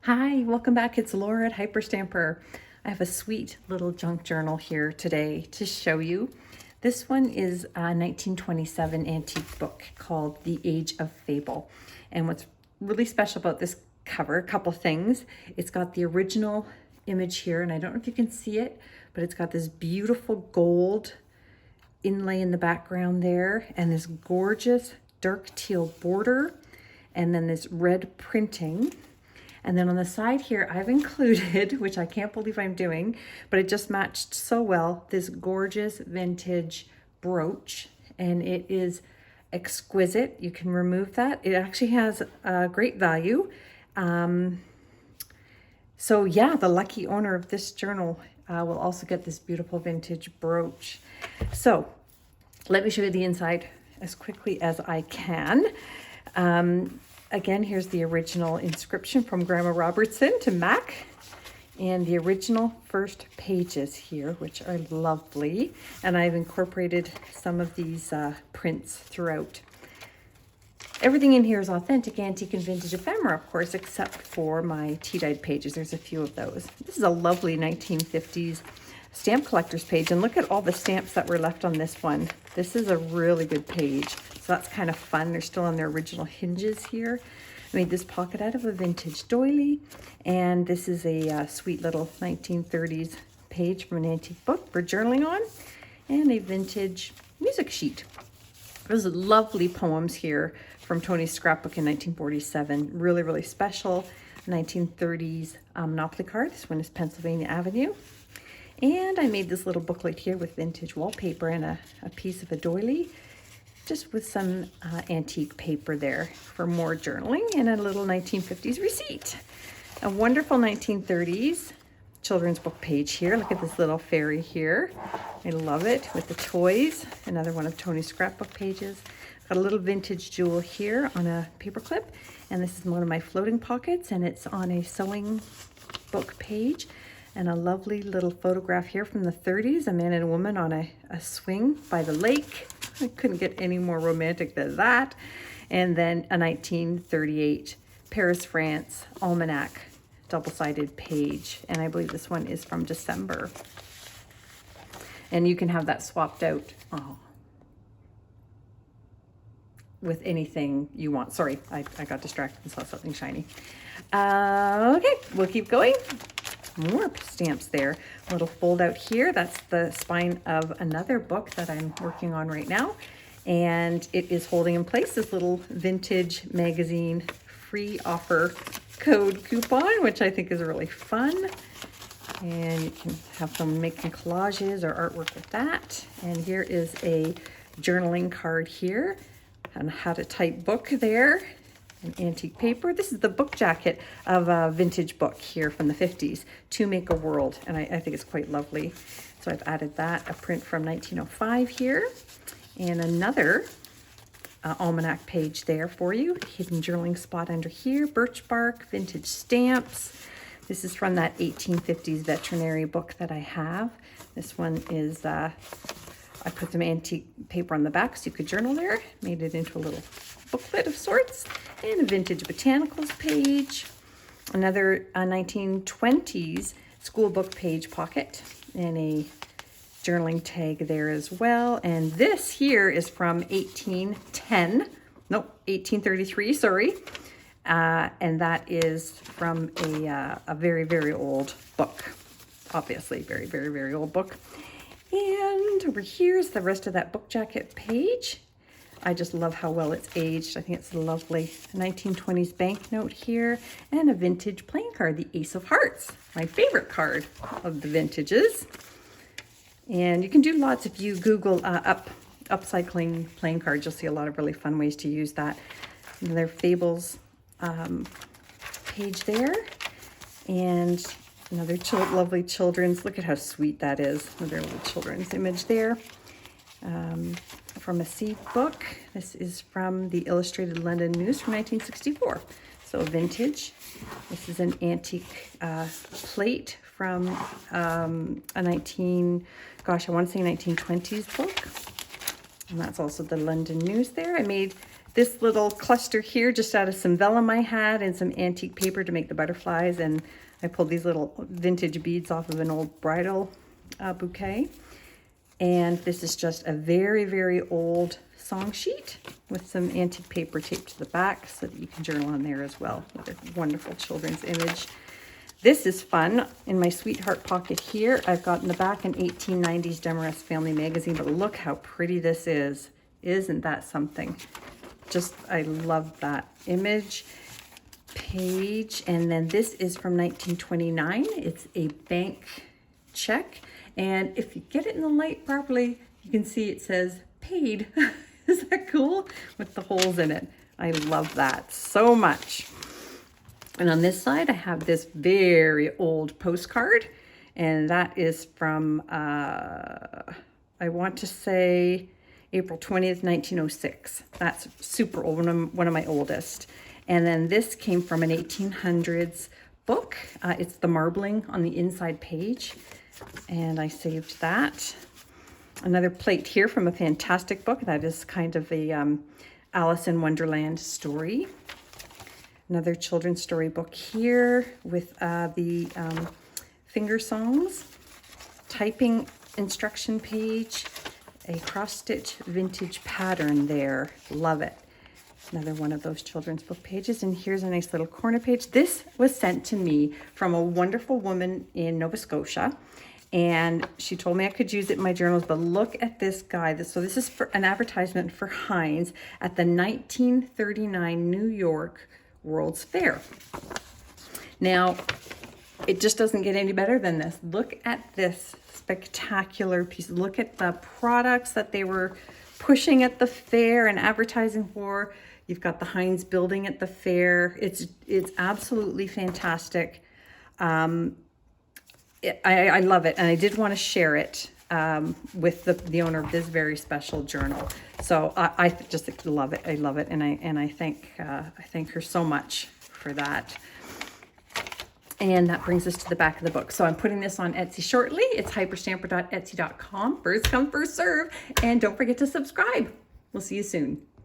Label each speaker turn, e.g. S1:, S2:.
S1: Hi, welcome back. It's Laura at Hyperstamper. I have a sweet little junk journal here today to show you. This one is a 1927 antique book called The Age of Fable. And what's really special about this cover, a couple things. It's got the original image here, and I don't know if you can see it, but it's got this beautiful gold inlay in the background there, and this gorgeous dark teal border, and then this red printing. And then on the side here, I've included, which I can't believe I'm doing, but it just matched so well, this gorgeous vintage brooch. And it is exquisite. You can remove that. It actually has a great value. So yeah, the lucky owner of this journal will also get this beautiful vintage brooch. So let me show you the inside as quickly as I can. Again, here's the original inscription from Grandma Robertson to Mac, and the original first pages here, which are lovely. And I've incorporated some of these prints throughout. Everything in here is authentic, antique, and vintage ephemera, of course, except for my tea-dyed pages. There's a few of those. This is a lovely 1950s stamp collector's page, and look at all the stamps that were left on this one. This is a really good page, so that's kind of fun. They're still on their original hinges here. I made this pocket out of a vintage doily, and this is a sweet little 1930s page from an antique book for journaling on, and a vintage music sheet. There's lovely poems here from Tony's scrapbook in 1947. Really, really special 1930s Monopoly card. This one is Pennsylvania Avenue. And I made this little booklet here with vintage wallpaper and a piece of a doily, just with some antique paper there for more journaling, and a little 1950s receipt. A wonderful 1930s children's book page here. Look at this little fairy here. I love it, with the toys. Another one of Tony's scrapbook pages. Got a little vintage jewel here on a paper clip, and this is one of my floating pockets, and it's on a sewing book page. And a lovely little photograph here from the 30s, a man and a woman on a swing by the lake. I couldn't get any more romantic than that. And then a 1938 Paris, France almanac double-sided page. And I believe this one is from December. And you can have that swapped out with anything you want. Sorry, I got distracted and saw something shiny. Okay, we'll keep going. More stamps there. A little fold out here. That's the spine of another book that I'm working on right now. And it is holding in place this little vintage magazine free offer code coupon, which I think is really fun. And you can have them making collages or artwork with that. And here is a journaling card here on how to type book there. An antique paper. This is the book jacket of a vintage book here from the 50s, To Make a World, and I think it's quite lovely. So I've added that, a print from 1905 here, and another almanac page there for you. Hidden journaling spot under here, birch bark, vintage stamps. This is from that 1850s veterinary book that I have. This one is, I put some antique paper on the back so you could journal there, made it into a little booklet of sorts, and a vintage botanicals page, another 1920s school book page pocket, and a journaling tag there as well. And this here is from 1833, sorry. And that is from a very, very old book, obviously, very, very, very old book. And over here is the rest of that book jacket page. I just love how well it's aged. I think it's a lovely 1920s banknote here, and a vintage playing card, the Ace of Hearts, my favorite card of the vintages. And you can do lots. If you Google upcycling playing cards, you'll see a lot of really fun ways to use that. Another Fables page there, and another lovely children's. Look at how sweet that is. Another little children's image there. From a seed book. This is from the Illustrated London News from 1964. So vintage. This is an antique plate from a I want to say 1920s book. And that's also the London News there. I made this little cluster here just out of some vellum I had and some antique paper to make the butterflies, and I pulled these little vintage beads off of an old bridal bouquet. And this is just a very, very old song sheet with some antique paper taped to the back so that you can journal on there as well. Another wonderful children's image. This is fun. In my sweetheart pocket here, I've got in the back an 1890s Demarest Family Magazine, but look how pretty this is. Isn't that something? Just, I love that image. Page, and then this is from 1929. It's a bank check, and if you get it in the light properly, you can see it says paid. Is that cool? With the holes in it. I love that so much. And on this side, I have this very old postcard, and that is from, I want to say April 20th, 1906. That's super old, one of my oldest. And then this came from an 1800s book. It's the marbling on the inside page, and I saved that. Another plate here from a fantastic book. That is kind of a Alice in Wonderland story. Another children's story book here with the finger songs, typing instruction page, a cross-stitch vintage pattern there. Love it. Another one of those children's book pages. And here's a nice little corner page. This was sent to me from a wonderful woman in Nova Scotia, and she told me I could use it in my journals, but look at this guy. So this is for an advertisement for Heinz at the 1939 New York World's Fair. Now, it just doesn't get any better than this. Look at this spectacular piece. Look at the products that they were pushing at the fair and advertising for. You've got the Heinz building at the fair. It's absolutely fantastic. I love it, and I did want to share it with the owner of this very special journal. So I just love it. I love it, and I thank her so much for that. And that brings us to the back of the book. So I'm putting this on Etsy shortly. It's hyperstamper.etsy.com. First come, first serve. And don't forget to subscribe. We'll see you soon.